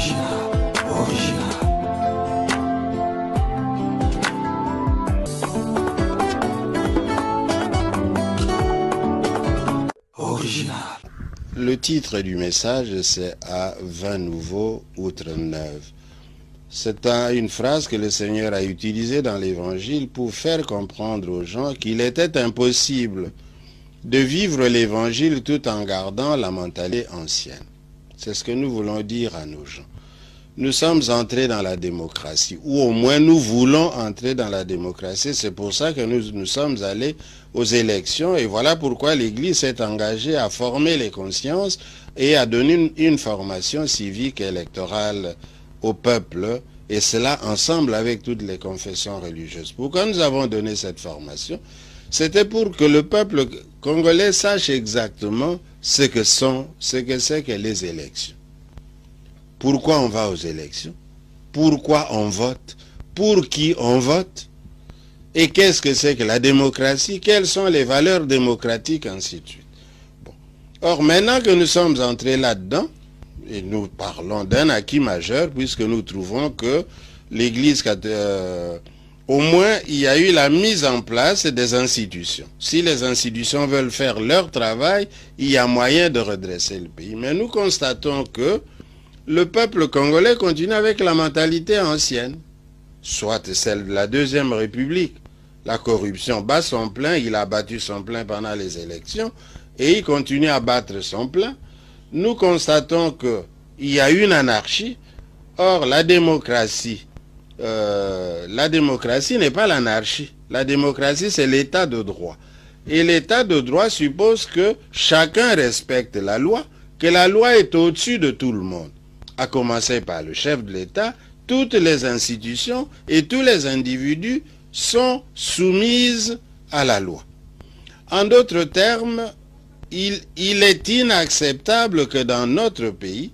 Original, original. Original. Le titre du message, c'est « À vin nouveau, outre neuve ». C'est une phrase que le Seigneur a utilisée dans l'Évangile pour faire comprendre aux gens qu'il était impossible de vivre l'Évangile tout en gardant la mentalité ancienne. C'est ce que nous voulons dire à nos gens. Nous sommes entrés dans la démocratie, ou au moins nous voulons entrer dans la démocratie. C'est pour ça que nous sommes allés aux élections, et voilà pourquoi l'Église s'est engagée à former les consciences et à donner une formation civique et électorale au peuple, et cela ensemble avec toutes les confessions religieuses. Pourquoi nous avons donné cette formation? C'était pour que le peuple congolais sache exactement ce que c'est que les élections. Pourquoi on va aux élections? Pourquoi on vote? Pour qui on vote? Et qu'est-ce que c'est que la démocratie? Quelles sont les valeurs démocratiques, ainsi de suite. Bon. Or, maintenant que nous sommes entrés là-dedans, et nous parlons d'un acquis majeur, puisque nous trouvons que l'Église, au moins, il y a eu la mise en place des institutions. Si les institutions veulent faire leur travail, il y a moyen de redresser le pays. Mais nous constatons que le peuple congolais continue avec la mentalité ancienne, soit celle de la Deuxième République. La corruption bat son plein, il a battu son plein pendant les élections, et il continue à battre son plein. Nous constatons qu'il y a une anarchie. Or, la démocratie n'est pas l'anarchie. La démocratie, c'est l'état de droit. Et l'état de droit suppose que chacun respecte la loi, que la loi est au-dessus de tout le monde. À commencer par le chef de l'État, toutes les institutions et tous les individus sont soumises à la loi. En d'autres termes, il est inacceptable que dans notre pays,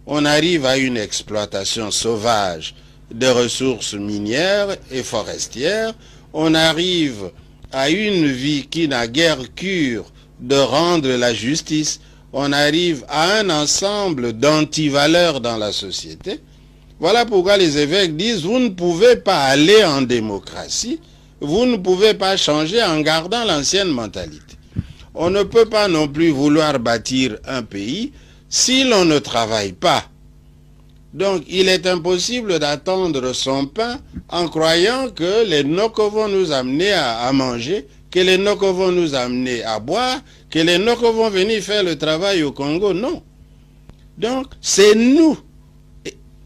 on arrive à une exploitation sauvage des ressources minières et forestières, on arrive à une vie qui n'a guère cure de rendre la justice, on arrive à un ensemble d'antivaleurs dans la société. Voilà pourquoi les évêques disent, vous ne pouvez pas aller en démocratie, vous ne pouvez pas changer en gardant l'ancienne mentalité. On ne peut pas non plus vouloir bâtir un pays si l'on ne travaille pas. Donc, il est impossible d'attendre son pain en croyant que les nocos vont nous amener à manger, que les nocos vont nous amener à boire, que les nocos vont venir faire le travail au Congo. Non. Donc, c'est nous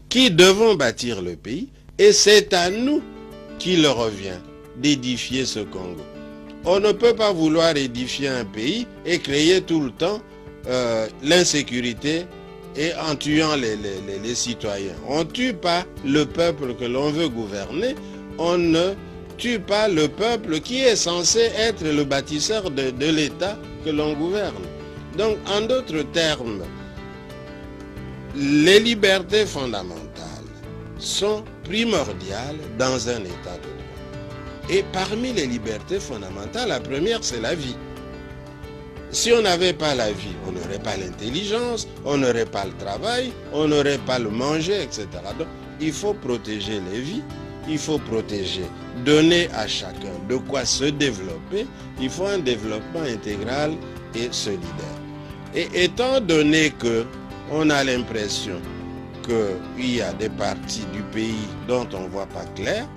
qui devons bâtir le pays et c'est à nous qu'il revient d'édifier ce Congo. On ne peut pas vouloir édifier un pays et créer tout le temps l'insécurité et en tuant les citoyens. On ne tue pas le peuple que l'on veut gouverner, on ne tue pas le peuple qui est censé être le bâtisseur de l'État que l'on gouverne. Donc, en d'autres termes, les libertés fondamentales sont primordiales dans un État de droit. Et parmi les libertés fondamentales, la première, c'est la vie. Si on n'avait pas la vie, on n'aurait pas l'intelligence, on n'aurait pas le travail, on n'aurait pas le manger, etc. Donc, il faut protéger les vies, il faut protéger, donner à chacun de quoi se développer. Il faut un développement intégral et solidaire. Et étant donné qu'on a l'impression qu'il y a des parties du pays dont on ne voit pas clair,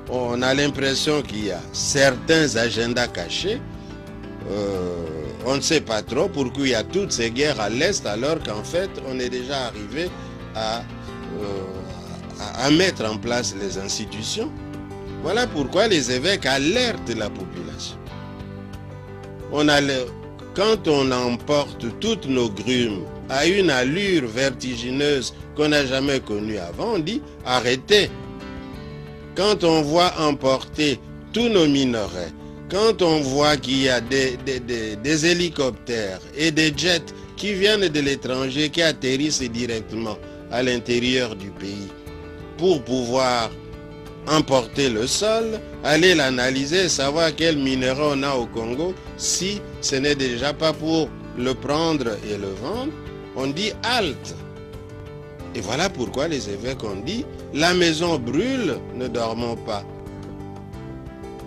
on a l'impression qu'il y a certains agendas cachés, on ne sait pas trop pourquoi il y a toutes ces guerres à l'Est alors qu'en fait on est déjà arrivé à mettre en place les institutions. Voilà pourquoi les évêques alertent la population. Quand on emporte toutes nos grumes à une allure vertigineuse qu'on n'a jamais connue avant, on dit arrêtez. Quand on voit emporter tous nos minerais, quand on voit qu'il y a des hélicoptères et des jets qui viennent de l'étranger, qui atterrissent directement à l'intérieur du pays pour pouvoir emporter le sol, aller l'analyser, savoir quel minerai on a au Congo, si ce n'est déjà pas pour le prendre et le vendre, on dit halte. Et voilà pourquoi les évêques ont dit, la maison brûle, ne dormons pas.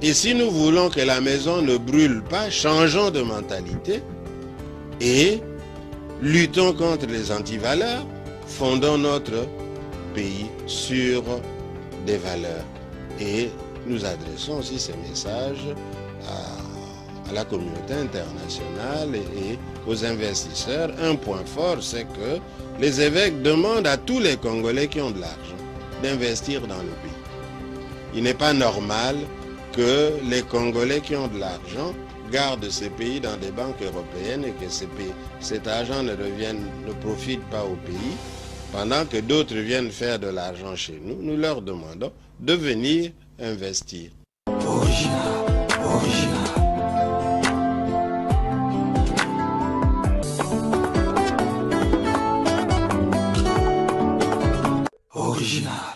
Et si nous voulons que la maison ne brûle pas, changeons de mentalité et luttons contre les antivaleurs, fondons notre pays sur des valeurs. Et nous adressons aussi ces messages à la communauté internationale et aux investisseurs. Un point fort, c'est que les évêques demandent à tous les Congolais qui ont de l'argent d'investir dans le pays. Il n'est pas normal que les Congolais qui ont de l'argent gardent ces pays dans des banques européennes et que cet argent ne profite pas au pays, pendant que d'autres viennent faire de l'argent chez nous. Nous leur demandons de venir investir. Original, original. Original.